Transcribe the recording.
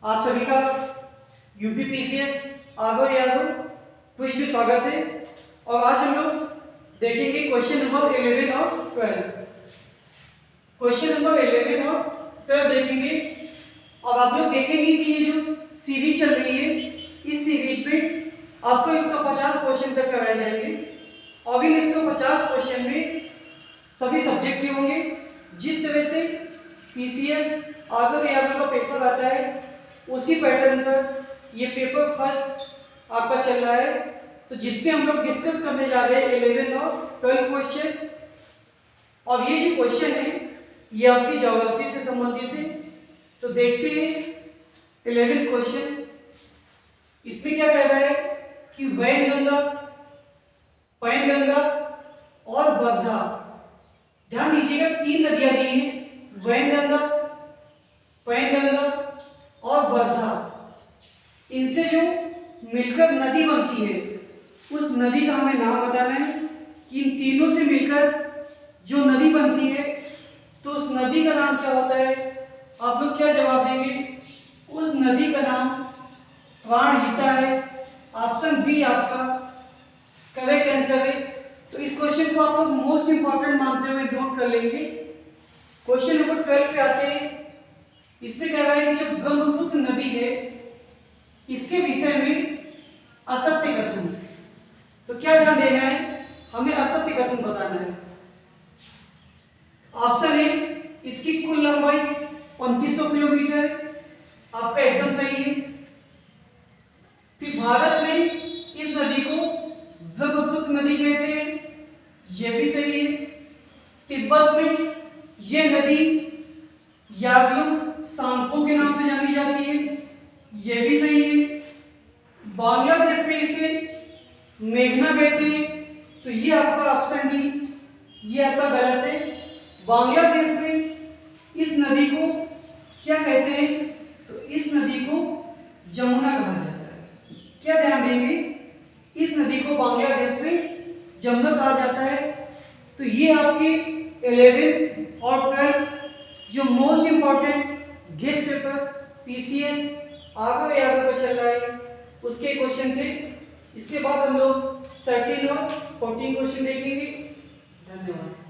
आप सभी का यूपी पीसीएस आगो यादव क्विज में स्वागत है। और आज हम लोग देखेंगे क्वेश्चन नंबर 11 और 12। क्वेश्चन नंबर 11 और 12 देखेंगे। और आप लोग देखेंगे कि ये जो सीरीज चल रही है, इस सीरीज में आपको 150 क्वेश्चन तक कराए जाएंगे। और इन 150 क्वेश्चन में सभी सब्जेक्ट के होंगे। जिस तरह से पीसीएस आगो यादव का पेपर आता है, उसी पैटर्न पर ये पेपर फर्स्ट आपका चल रहा है। तो जिसपे हम लोग डिस्कस करने जा रहे हैं 11 और 12 क्वेश्चन। और ये जो क्वेश्चन है ये आपकी ज्योग्राफी से संबंधित है। तो देखते हैं 11 क्वेश्चन। इसमें क्या कह रहा है कि वैनगंगा, पैनगंगा और वर्धा, ध्यान दीजिएगा, 3 नदियां दी हैं, वैनगंगा, पैनगंगा और वर्धा। इनसे जो मिलकर नदी बनती है, उस नदी का हमें नाम बताना है कि इन तीनों से मिलकर जो नदी बनती है, तो उस नदी का नाम क्या होता है। आप लोग क्या जवाब देंगे? उस नदी का नाम प्राणहिता है। ऑप्शन बी आपका करेक्ट आंसर है। तो इस क्वेश्चन को आप लोग मोस्ट इंपॉर्टेंट मानते हुए नोट कर लेंगे। क्वेश्चन नंबर 12 पे आते हैं। इसमें कह रहा है कि जो ब्रह्मपुत्र नदी है, इसके विषय में असत्य कथन। तो क्या ध्यान देना है? हमें असत्य कथन बताना है। ऑप्शन ए, इसकी कुल लंबाई 3500 किलोमीटर है, आपका एकदम सही है। फिर भारत में इस नदी को ब्रह्मपुत्र नदी कहते हैं, यह भी सही है। तिब्बत में यह नदी याग्लुंग सांगपो के नाम से जानी जाती है, यह भी सही है। बांग्लादेश में इसे मेघना कहते हैं, तो ये आपका ऑप्शन डी, ये आपका गलत है। बांग्लादेश में इस नदी को क्या कहते हैं? तो इस नदी को जमुना कहा जाता है। क्या ध्यान देंगे? इस नदी को बांग्लादेश में जमुना कहा जाता है। तो ये आपके 11 और 12 जो most important guest paper PCS आगो यादव का चल रहा है, उसके क्वेश्चन थे। इसके बाद हम लोग 13 और 14 क्वेश्चन देखेंगे। धन्यवाद।